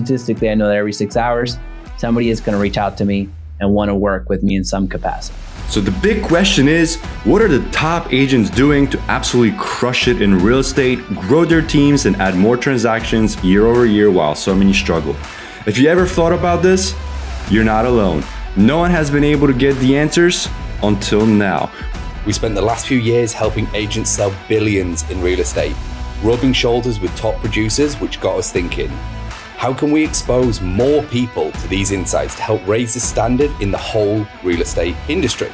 statistically, I know that every 6 hours, somebody is going to reach out to me and want to work with me in some capacity. So the big question is, what are the top agents doing to absolutely crush it in real estate, grow their teams, and add more transactions year over year while so many struggle? If you ever thought about this, you're not alone. No one has been able to get the answers until now. We spent the last few years helping agents sell billions in real estate, rubbing shoulders with top producers, which got us thinking, how can we expose more people to these insights to help raise the standard in the whole real estate industry?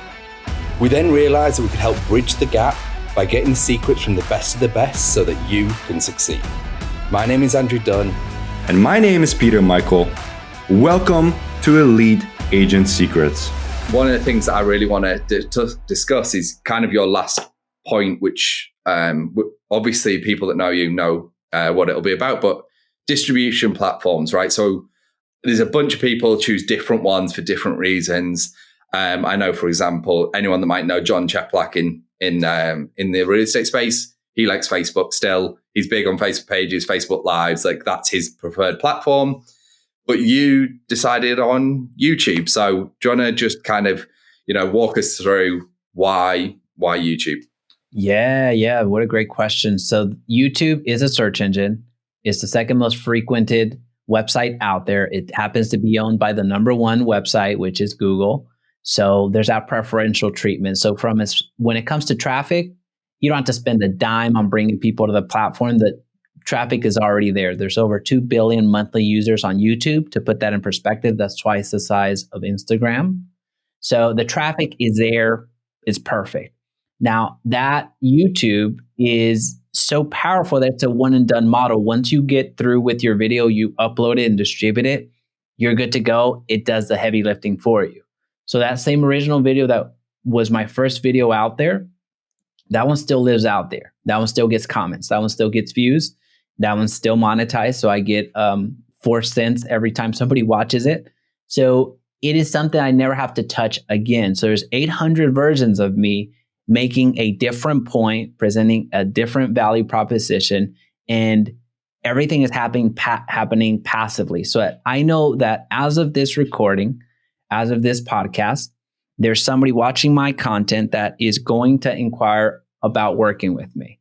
We then realized that we could help bridge the gap by getting the secrets from the best of the best so that you can succeed. My name is Andrew Dunn. And my name is Peter Michael. Welcome to Elite Agent Secrets. One of the things that I really want to discuss is kind of your last point, which obviously people that know you know what it'll be about, but distribution platforms, right? So there's a bunch of people choose different ones for different reasons. I know, for example, anyone that might know John Cheplack in the real estate space, he likes Facebook still. He's big on Facebook pages, Facebook Lives, like that's his preferred platform. But you decided on YouTube. So do you want to just kind of, walk us through why YouTube? Yeah. What a great question. So YouTube is a search engine. It's the second most frequented website out there. It happens to be owned by the number one website, which is Google. So there's that preferential treatment. So when it comes to traffic, you don't have to spend a dime on bringing people to the platform. The traffic is already there. There's over 2 billion monthly users on YouTube. To put that in perspective, that's twice the size of Instagram. So the traffic is there. It's perfect. Now that YouTube is so powerful that it's a one and done model. Once you get through with your video, you upload it and distribute it, you're good to go. It does the heavy lifting for you. So that same original video that was my first video out there, that one still lives out there. That one still gets comments. That one still gets views. That one's still monetized. So I get 4 cents every time somebody watches it. So it is something I never have to touch again. So there's 800 versions of me making a different point, presenting a different value proposition, and everything is happening passively. So I know that as of this recording, as of this podcast, there's somebody watching my content that is going to inquire about working with me.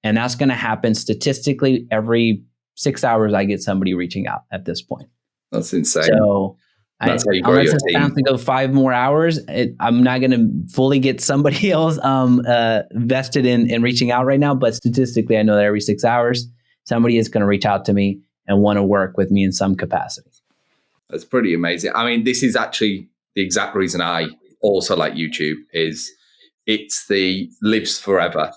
And that's going to happen statistically every 6 hours. I get somebody reaching out at this point. That's insane. So that's how you grow your team. Unless it's to go 5 more hours, I'm not going to fully get somebody else vested in reaching out right now. But statistically, I know that every 6 hours, somebody is going to reach out to me and want to work with me in some capacity. That's pretty amazing. I mean, this is actually the exact reason I also like YouTube is it's the lives forever.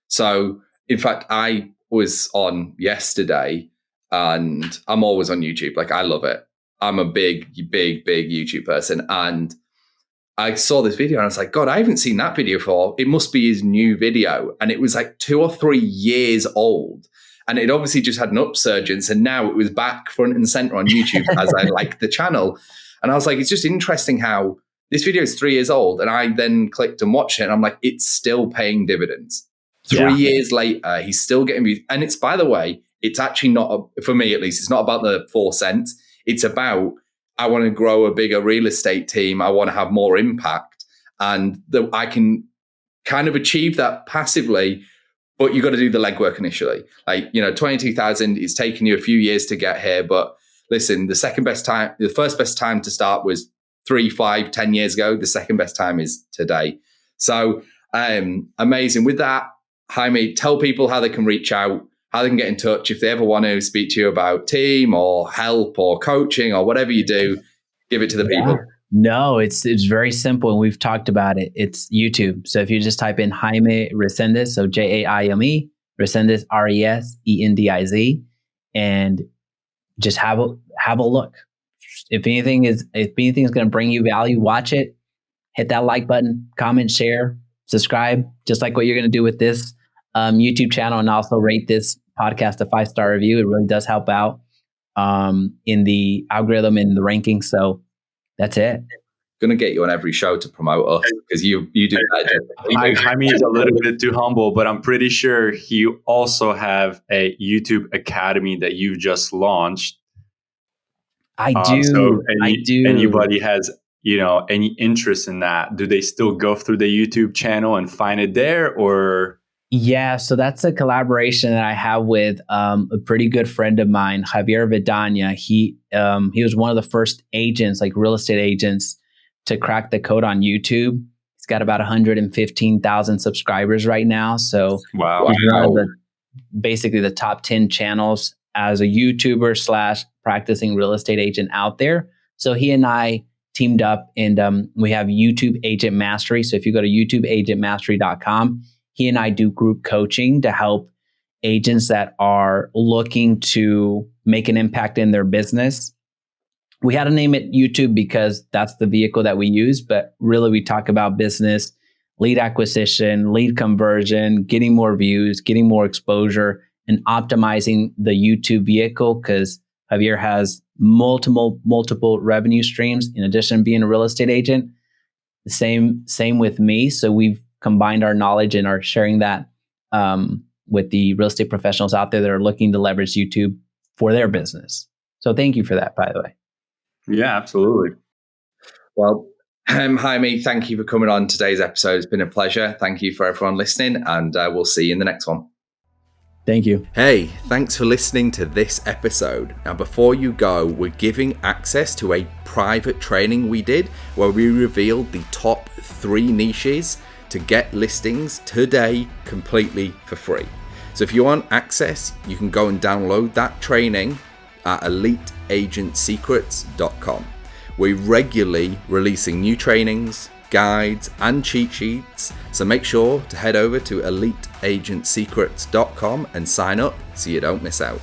So in fact, I was on yesterday and I'm always on YouTube. Like I love it. I'm a big YouTube person. And I saw this video and I was like, God, I haven't seen that video before. It must be his new video. And it was like 2 or 3 years old. And it obviously just had an upsurgence. And now it was back front and center on YouTube as I like the channel. And I was like, it's just interesting how this video is 3 years old. And I then clicked and watched it. And I'm like, it's still paying dividends. 3 years later, he's still getting views. And it's, by the way, it's actually not, for me at least, it's not about the 4 cents. It's about, I want to grow a bigger real estate team. I want to have more impact. And I can kind of achieve that passively, but you've got to do the legwork initially. Like, 22,000 is taking you a few years to get here. But listen, the first best time to start was 3, 5, 10 years ago. The second best time is today. So amazing. With that, Jaime, tell people how they can reach out, how they can get in touch if they ever want to speak to you about team or help or coaching or whatever you do. Give it to the people. No, it's very simple, and we've talked about it. It's YouTube. So if you just type in Jaime Resendiz, so Jaime Resendiz, Resendiz, and just have a look. If anything is going to bring you value, watch it. Hit that like button, comment, share, subscribe, just like what you're going to do with this YouTube channel, and also rate this podcast a 5-star review. It really does help out in the algorithm and the rankings. So that's it. Going to get you on every show to promote us because you do that. Jaime is a little bit too humble, but I'm pretty sure you also have a YouTube Academy that you just launched. I do. So I do. anybody has, any interest in that, do they still go through the YouTube channel and find it there, or? Yeah, so that's a collaboration that I have with a pretty good friend of mine, Javier Vidania. He was one of the first agents, like real estate agents, to crack the code on YouTube. He's got about 115,000 subscribers right now. So Wow. he's one of basically the top 10 channels as a YouTuber / practicing real estate agent out there. So he and I teamed up, and we have YouTube Agent Mastery. So if you go to youtubeagentmastery.com, he and I do group coaching to help agents that are looking to make an impact in their business. We had to name it YouTube because that's the vehicle that we use, but really we talk about business, lead acquisition, lead conversion, getting more views, getting more exposure, and optimizing the YouTube vehicle, because Javier has multiple revenue streams in addition to being a real estate agent. The same with me. So we've combined our knowledge and are sharing that with the real estate professionals out there that are looking to leverage YouTube for their business. So thank you for that, by the way. Yeah, absolutely. Well, Jaime, thank you for coming on today's episode. It's been a pleasure. Thank you for everyone listening, and we'll see you in the next one. Thank you. Hey, thanks for listening to this episode. Now, before you go, we're giving access to a private training we did where we revealed the top 3 niches to get listings today completely for free. So if you want access, you can go and download that training at eliteagentsecrets.com. We're regularly releasing new trainings, guides, and cheat sheets, so make sure to head over to eliteagentsecrets.com and sign up so you don't miss out.